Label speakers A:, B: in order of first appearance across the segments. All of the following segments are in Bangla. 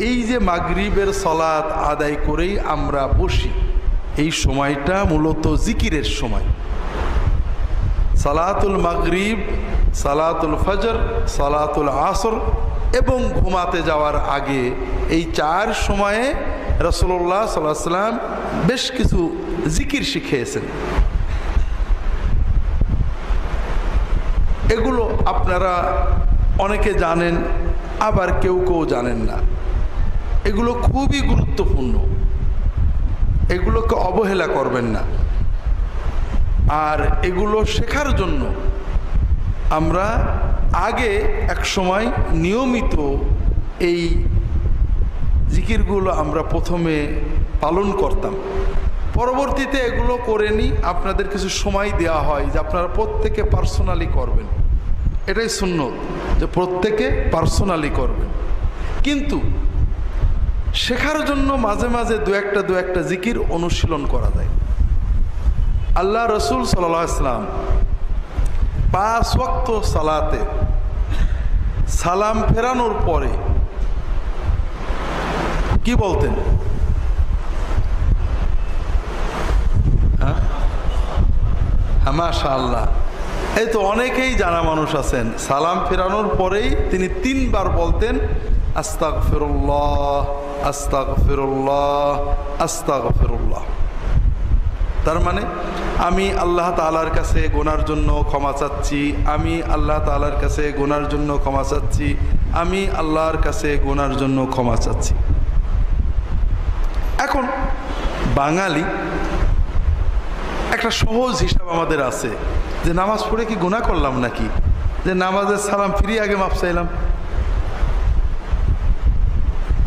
A: এই যে মাগরিবের সালাত আদায় করেই আমরা বসি, এই সময়টা মূলত জিকিরের সময়। সালাতুল মাগরিব, সালাতুল ফজর, সালাতুল আসর এবং ঘুমাতে যাওয়ার আগে এই 4 সময়ে রাসূলুল্লাহ সাল্লাল্লাহু আলাইহি ওয়াসাল্লাম বেশ কিছু জিকির শিখিয়েছেন। এগুলো আপনারা অনেকে জানেন, আবার কেউ কেউ জানেন না। এগুলো খুবই গুরুত্বপূর্ণ, এগুলোকে অবহেলা করবেন না। আর এগুলো শেখার জন্য আমরা আগে এক সময় নিয়মিত এই জিকিরগুলো আমরা প্রথমে পালন করতাম, পরবর্তীতে এগুলো করে নিই। আপনাদের কিছু সময় দেওয়া হয় যে আপনারা প্রত্যেকে পার্সোনালি করবেন, এটাই সুন্নত যে প্রত্যেকে পার্সোনালি করবেন। কিন্তু শেখার জন্য মাঝে মাঝে দু একটা জিকির অনুশীলন করা যায়। আল্লাহ রসুল সাল্লাল্লাহু আলাইহি ওয়াসাল্লাম 5 ওয়াক্ত সালাতে সালাম ফেরানোর পরে কি বলতেন? হ্যাঁ, মাশাআল্লাহ, এই তো অনেকেই জানা মানুষ আছেন। সালাম ফেরানোর পরেই তিনি 3 বার বলতেন আস্তাগফিরুল্লাহ, আস্তাগফিরুল্লাহ, আস্তাগফিরুল্লাহ। তার মানে আমি আল্লাহ তাআলার কাছে গুনার জন্য ক্ষমা চাচ্ছি, আমি আল্লাহ তাআলার কাছে গুনার জন্য ক্ষমা চাচ্ছি, আমি আল্লাহর কাছে গুনার জন্য ক্ষমা চাচ্ছি। এখন বাঙালি একটা সহজ হিসাব আমাদের আছে যে নামাজ পড়ে কি গুনাহ করলাম নাকি, যে নামাজের সালাম ফিরিয়ে আগে মাপ চাইলাম।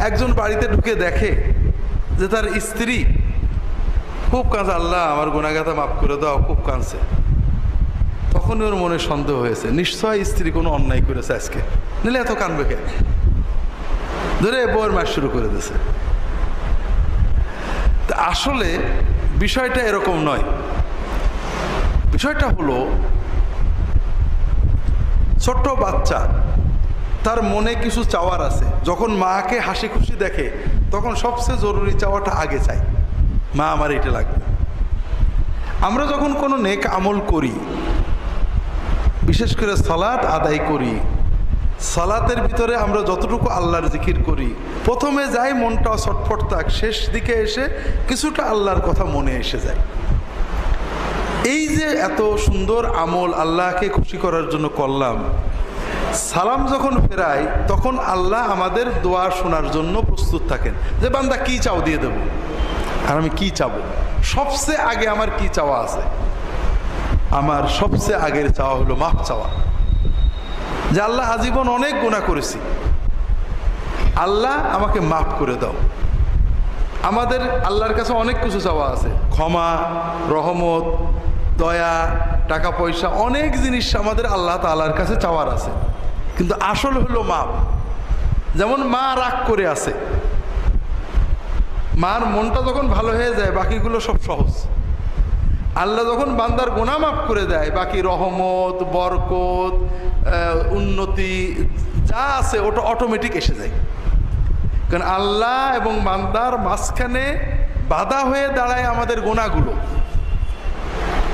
A: একজন বাড়িতে ঢুকে দেখে যে তার স্ত্রী খুব কাঁদছে, আল্লাহ আমার গুনাহগাতা মাফ করে দাও, খুব কাঁদছে। তখন ওর মনে সন্দেহ হয়েছে, নিশ্চয় স্ত্রী কোনো অন্যায় করেছে আজকে, নিলে এত কাঁদবে কে, ধরে বউয়ের মাস শুরু করে দিয়েছে। তা আসলে বিষয়টা এরকম নয়। বিষয়টা হলো ছোট্ট বাচ্চা, তার মনে কিছু চাওয়ার আছে। যখন মাকে হাসি খুশি দেখে তখন সবচেয়ে জরুরি চাওয়াটা আগে চাই, মা আমার এটা লাগবে। আমরা যখন কোনো নেক আমল করি, বিশেষ করে সালাত আদায় করি, সালাতের ভিতরে আমরা যতটুকু আল্লাহর জিকির করি, প্রথমে যাই মনটা ছটফট থাক, শেষ দিকে এসে কিছুটা আল্লাহর কথা মনে এসে যায়। এই যে এত সুন্দর আমল আল্লাহকে খুশি করার জন্য করলাম, সালাম যখন ফেরাই তখন আল্লাহ আমাদের দোয়া শোনার জন্য প্রস্তুত থাকেন যে বান্দা কি চাও দিয়ে দেব। আর আমি কি চাবো? সবচেয়ে আগে আমার কি চাওয়া আছে? আমার সবচেয়ে আগের চাওয়া হলো মাফ চাওয়া, যে আল্লাহ আজীবন অনেক গুনাহ করেছি, আল্লাহ আমাকে মাফ করে দাও। আমাদের আল্লাহর কাছে অনেক কিছু চাওয়া আছে, ক্ষমা, রহমত, দয়া, টাকা পয়সা, অনেক জিনিস আমাদের আল্লাহ তাআলার কাছে চাওয়ার আছে। কিন্তু আসল হলো মাপ। যেমন মা রাগ করে আছে, মার মনটা যখন ভালো হয়ে যায় বাকিগুলো সব সহজ। আল্লাহ যখন বান্দার গুনাহ মাফ করে দেয়, বাকি রহমত, বরকত, উন্নতি যা আছে ওটা অটোমেটিক এসে যায়। কারণ আল্লাহ এবং বান্দার মাঝখানে বাধা হয়ে দাঁড়ায় আমাদের গুনাহগুলো।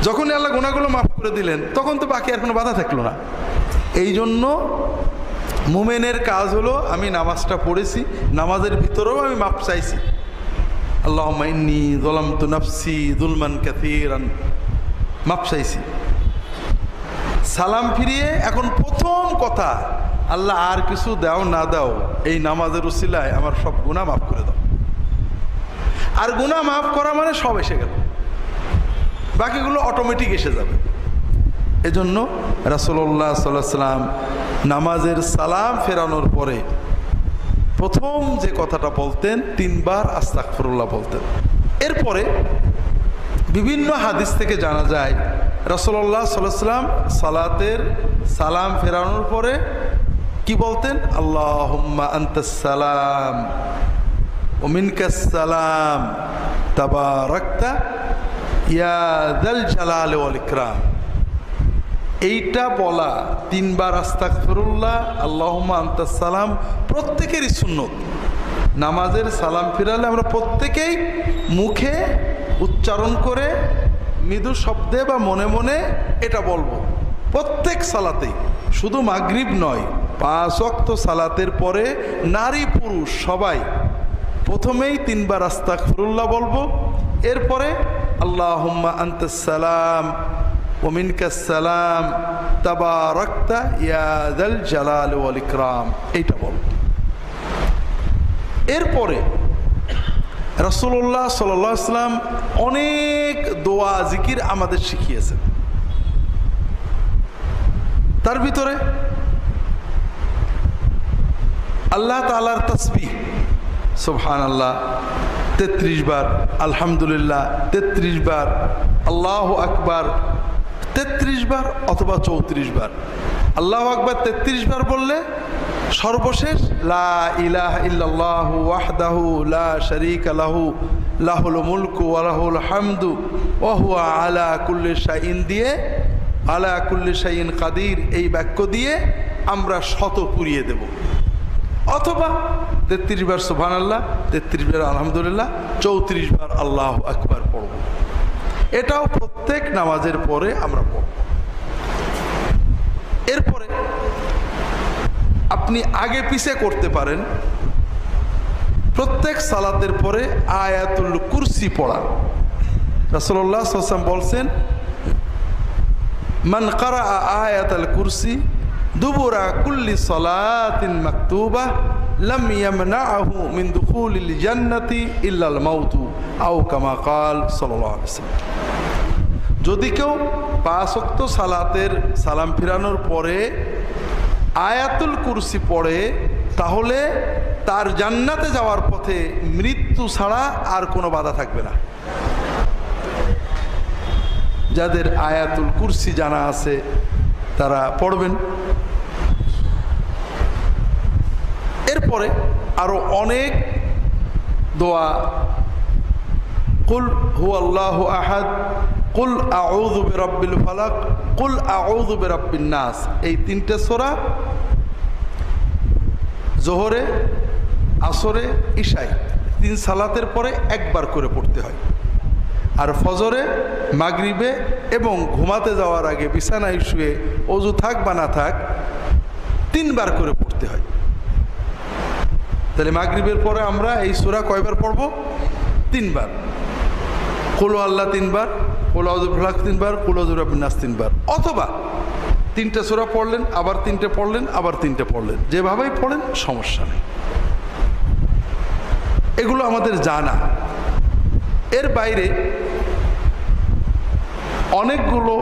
A: যখনই আল্লাহ গুনাহগুলো মাফ করে দিলেন তখন তো বাকি আর কোনো বাধা থাকলো না। এই জন্য মুমিনের কাজ হলো, আমি নামাজটা পড়েছি, নামাজের ভিতরেও আমি মাফ চাইছি, আল্লাহুম্মা ইন্নী যালামতু নাফসি যুলমান কাসীরান, মাফ চাইছি। সালাম ফিরিয়ে এখন প্রথম কথা, আল্লাহ আর কিছু দাও না দাও, এই নামাজের উসিলায় আমার সব গুনাহ মাফ করে দাও। আর গুনাহ মাফ করা মানে সব এসে গেল, বাকিগুলো অটোমেটিক এসে যাবে। এজন্য রাসূলুল্লাহ সাল্লাল্লাহু আলাইহি ওয়াসাল্লাম নামাজের সালাম ফেরানোর পরে প্রথম যে কথাটা বলতেন 3 বার আস্তাগফিরুল্লাহ বলতেন। এরপরে বিভিন্ন হাদিস থেকে জানা যায় রাসূলুল্লাহ সাল্লাল্লাহু আলাইহি ওয়াসাল্লাম সালাতের সালাম ফেরানোর পরে কি বলতেন? আল্লাহুম্মা আনতাস সালাম ওয়া মিনকাস সালাম তাবারাকতা ইয়া যাল জালালি ওয়াল ইকরাম। এইটা বলা 3 বার আস্তাগফিরুল্লাহ, আল্লাহুম্মা আনতাস সালাম প্রত্যেকেরই সুন্নত। নামাজের সালাম ফিরালে আমরা প্রত্যেকেই মুখে উচ্চারণ করে মৃদু শব্দে বা মনে মনে এটা বলবো প্রত্যেক সালাতেই, শুধু মাগরিব নয়, 5 ওয়াক্ত সালাতের পরে নারী পুরুষ সবাই প্রথমেই 3 বার আস্তাগফিরুল্লাহ বলবো, এরপরে আল্লাহুম্মা আনতাস সালাম ওয়া মিনকাস সালাম তাবারাকতা ইয়া যাল জালাল ওয়াল ইকরাম, এইটা বলবো। এরপরে রাসূলুল্লাহ সাল্লাল্লাহু আলাইহি ওয়াসাল্লাম অনেক দোয়া জিকির আমাদের শিখিয়েছেন। তার ভিতরে আল্লাহ তাআলার তাসবিহ সুবহানাল্লাহ 33 বার, আলহামদুলিল্লাহ 33 বার, আল্লাহু আকবার 33 বার অথবা 34 বার। আল্লাহু আকবার 33 বার বললে সর্বশেষ লা ইলাহা ইল্লাল্লাহু ওয়াহদাহু লা শারীকা লাহু লাহুল মুলকু ওয়া লাহুল হামদু ওয়া হুয়া আলা কুল্লি শাইইন দিয়ে আলা কুল্লি শাইইন কাদির এই বাক্য দিয়ে আমরা 100 পুরিয়ে দেব, অথবা 33 বার সুবহানাল্লাহ, 33 বার আলহামদুলিল্লাহ, 34 বার আল্লাহু আকবার পড়ব। এটাও প্রত্যেক নামাজের পরে আমরা পড়ব। এরপরে আপনি আগে পিছে করতে পারেন, প্রত্যেক সালাতের পরে আয়াতুল কুরসি পড়া। রাসূলুল্লাহ সাল্লাল্লাহু আলাইহি ওয়াসাল্লাম বলছেন, মান ক্বারা আয়াতুল কুরসি দুবুরা কুল্লি সালাতিন মাকতুবা লাম ইয়ামনাহু মিন দুখুলিল জান্নাতি ইল্লাল মাউতু আও কামা ক্বাল সাল্লাল্লাহু আলাইহি ওয়াসাল্লাম। যদি কেউ 5 ওয়াক্ত সালাতের সালাম ফিরানোর পরে আয়াতুল কুরসি পড়ে, তাহলে তার জান্নাতে যাওয়ার পথে মৃত্যু ছাড়া আর কোনো বাধা থাকবে না। যাদের আয়াতুল কুরসি জানা আছে তারা পড়বেন। এরপরে আরো অনেক দোয়া, কুল হুয়াল্লাহু আহাদ, কুল আউযু বিরাব্বিল ফালাক, কুল আউযু বিরাব্বিন নাস, এই 3টে সূরা জোহরে, আসরে, ইশায় 3 সালাতের পরে একবার করে পড়তে হয়। আর ফজরে, মাগরিবে এবং ঘুমাতে যাওয়ার আগে বিছানায় শুয়ে ওযু থাক বা না থাক 3 বার করে পড়তে হয়। তাহলে মাগরিবের পরে আমরা এই সূরা কয়বার পড়ব? 3 বার। কুল আল্লাহ 3 বার, কুল আউযু বিল ফালাক 3 বার, কুল আউযু বিরাব্বিন নাস 3 বার, অথবা 3টে সূরা পড়লেন, আবার 3টে পড়লেন, আবার 3টে পড়লেন, যেভাবেই পড়েন সমস্যা নেই। এগুলো আমাদের জানা। এর বাইরে অনেকগুলো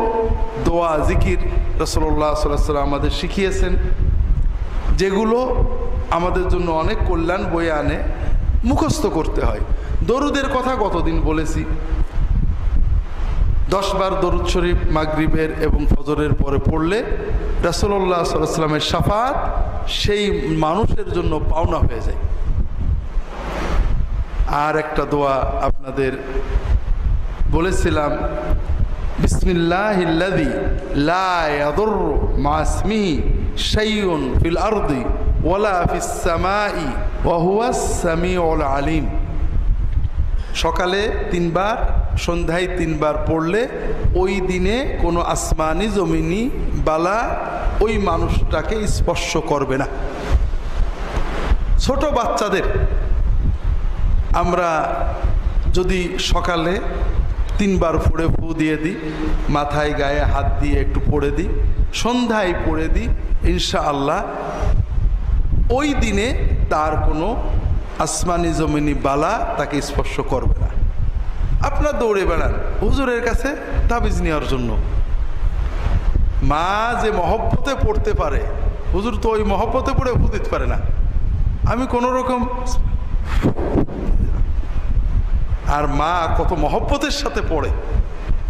A: দোয়া জিকির রাসূলুল্লাহ সাল্লাল্লাহু আলাইহি ওয়াসাল্লাম আমাদের শিখিয়েছেন, যেগুলো আমাদের জন্য অনেক কল্যাণ বয়ে আনে, মুখস্থ করতে হয়। দরুদের কথা গতদিন বলেছি, 10 বার দরুদ শরীফ মাগরিবের এবং ফজরের পরে পড়লে রাসূলুল্লাহ সাল্লাল্লাহু আলাইহি ওয়াসাল্লামের শাফাত সেই মানুষের জন্য পাওনা হয়ে যায়। আর একটা দোয়া আপনাদের বলেছিলাম, বিসমিল্লাহিল্লাযী লা ইয়াদুররু মা ইসমিহি শাইউন ফিল আরদি ওয়ালা ফিস সামাই ওয়া হুয়াস সামিউল আলিম। সকালে 3 বার, সন্ধ্যায় 3 বার পড়লে ওই দিনে কোনো আসমানি জমিনি বালা ওই মানুষটাকে স্পর্শ করবে না। ছোট বাচ্চাদের আমরা যদি সকালে 3 বার পড়ে ফু দিয়ে দিই, মাথায় গায়ে হাত দিয়ে একটু পড়ে দিই, সন্ধ্যায় পড়ে দিই, ইনশাআল্লাহ ওই দিনে তার কোনো আসমানি জমিনি বালা তাকে স্পর্শ করবে না। আপনার দৌড়ে বেড়ান হুজুরের কাছে তাবিজ নেওয়ার জন্য, মা যে মহব্বতে পড়তে পারে, হুজুর তো ওই মহব্বতে পড়ে ফু দিতে পারে না। আমি কোনো রকম, আর মা কত মহব্বতের সাথে পড়ে,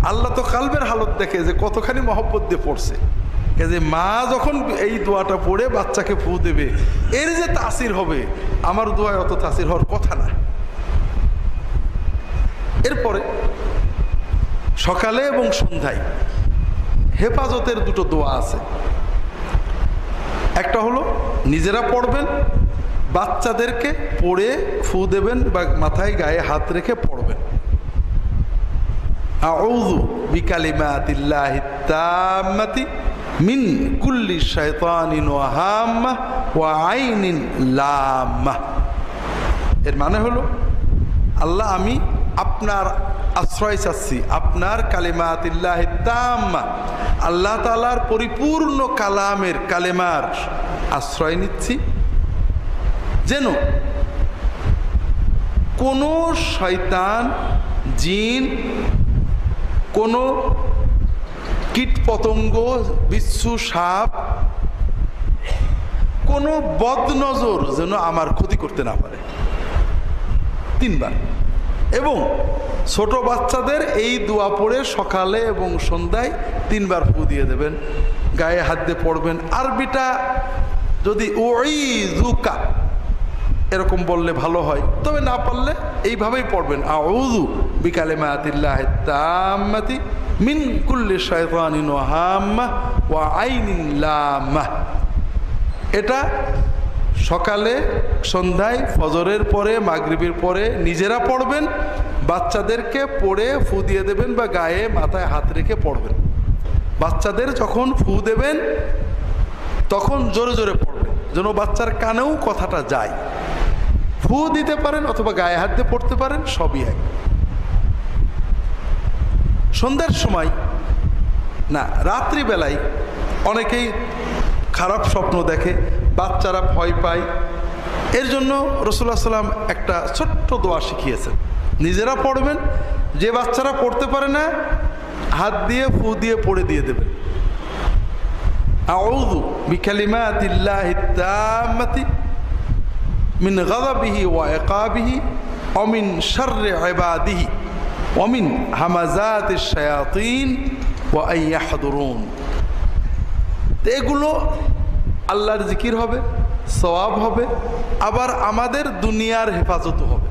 A: আল্লাহ তো কালবের হালত দেখে যে কতখানি মহব্বত দিয়ে পড়ছে। এই যে মা যখন এই দোয়াটা পড়ে বাচ্চাকে ফু দেবে, এর যে তাসির হবে, আমার দোয়ায় অত তাসির হওয়ার কথা না। এরপরে সকালে এবং সন্ধ্যায় হেফাজতের 2টো দোয়া আছে। একটা হলো নিজেরা পড়বেন, বাচ্চাদেরকে পড়ে ফু দেবেন বা মাথায় গায়ে হাত রেখে পড়বেন। আউযু বিকালিমাতিল্লাহি তাম্মাতি মিন কুল্লি শাইতানিন ওয়া হাম্মাহ ওয়া আইনিন লাম্মাহ। এর মানে হলো, আল্লাহ আমি আপনার আশ্রয় চাচ্ছি, আপনার কালিমাতিল্লাহি তাম্মা, আল্লাহ তাআলার পরিপূর্ণ কালামের কালেমার আশ্রয় নিচ্ছি, যেন কোনো শয়তান, জিন, কোনো কীটপতঙ্গ, বিচ্ছু, সাপ, কোনো বদনজর যেন আমার ক্ষতি করতে না পারে। 3 বার। এবং ছোট বাচ্চাদের এই দোয়া পড়ে সকালে এবং সন্ধ্যায় 3 বার ফু দিয়ে দেবেন, গায়ে হাত দিয়ে পড়বেন। আরবিটা যদি উইযুকা এরকম বললে ভালো হয়, তবে না পারলে এইভাবেই পড়বেন, আউযু বিকালিমাতিল্লাহি তাম্মাতি মিন কুল্লি শাইতানিন ওয়া হাম্মাহ ওয়া আইনিন লাম্মাহ। এটা সকালে, সন্ধ্যায়, ফজরের পরে, মাগরিবের পরে নিজেরা পড়বেন, বাচ্চাদেরকে পড়ে ফু দিয়ে দেবেন বা গায়ে মাথায় হাত রেখে পড়বেন। বাচ্চাদের যখন ফু দেবেন তখন জোরে জোরে পড়বেন, যেন বাচ্চার কানেও কথাটা যায়। ফু দিতে পারেন অথবা গায়ে হাত দিয়ে পড়তে পারেন, সবই এক। সন্ধ্যার সময় না, রাত্রিবেলায় অনেকেই খারাপ স্বপ্ন দেখে, বাচ্চারা ভয় পায়। এর জন্য রাসূলুল্লাহ সাল্লাম একটা ছোট্ট দোয়া শিখিয়েছেন, নিজেরা পড়বেন। যে বাচ্চারা পড়তে পারে না, হাত দিয়ে ফু দিয়ে পড়ে দিয়ে দেবেন, আউযু বিকালিমাতিল্লাহি তাম্মাতি মিন গাযাবিহি ওয়া ইকাবিহি ওয়া মিন শাররি ইবাদিহি ওয়া মিন হামাযাতিশ শায়াতিন ওয়া আন ইয়াহদুরুন। এগুলো আল্লাহর জিকির হবে, সওয়াব হবে, আবার আমাদের দুনিয়ার হেফাজতও হবে।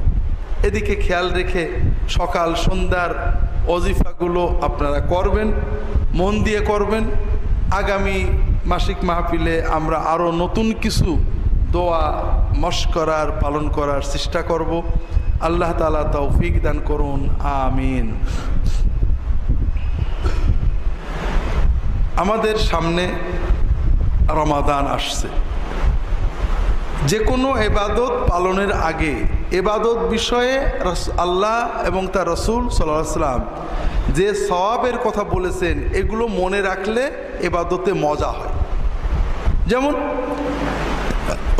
A: এদিকে খেয়াল রেখে সকাল সন্ধ্যার ওজিফাগুলো আপনারা করবেন, মন দিয়ে করবেন। আগামী মাসিক মাহফিলে আমরা আরও নতুন কিছু দোয়া মশকরার পালন করার চেষ্টা করব। আল্লাহ তাআলা তৌফিক দান করুন, আমিন। আমাদের সামনে রমাদান আসছে। যে কোনো এবাদত পালনের আগে এবাদত বিষয়ে আল্লাহ এবং তার রাসূল সাল্লাল্লাহু আলাইহি ওয়াসাল্লাম যে সওয়াবের কথা বলেছেন, এগুলো মনে রাখলে এবাদতে মজা হয়। যেমন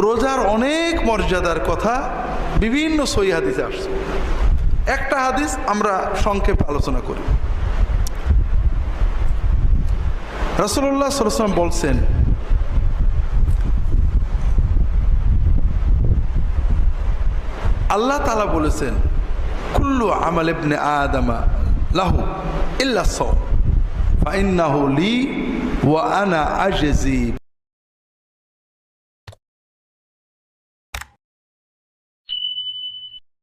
A: রোজার অনেক মর্যাদার কথা বিভিন্ন সহিহ হাদিসে আসছে। একটা হাদিস আমরা সংক্ষেপে আলোচনা করি। রাসূলুল্লাহ সাল্লাল্লাহু আলাইহি ওয়াসাল্লাম বলছেন, আল্লাহ তাআলা বলেছেন, কুল্লু আমাল ইবনে আদমা লাহু ইল্লা সাওম ফা ইন্নাহু লি ওয়া আনা আজজি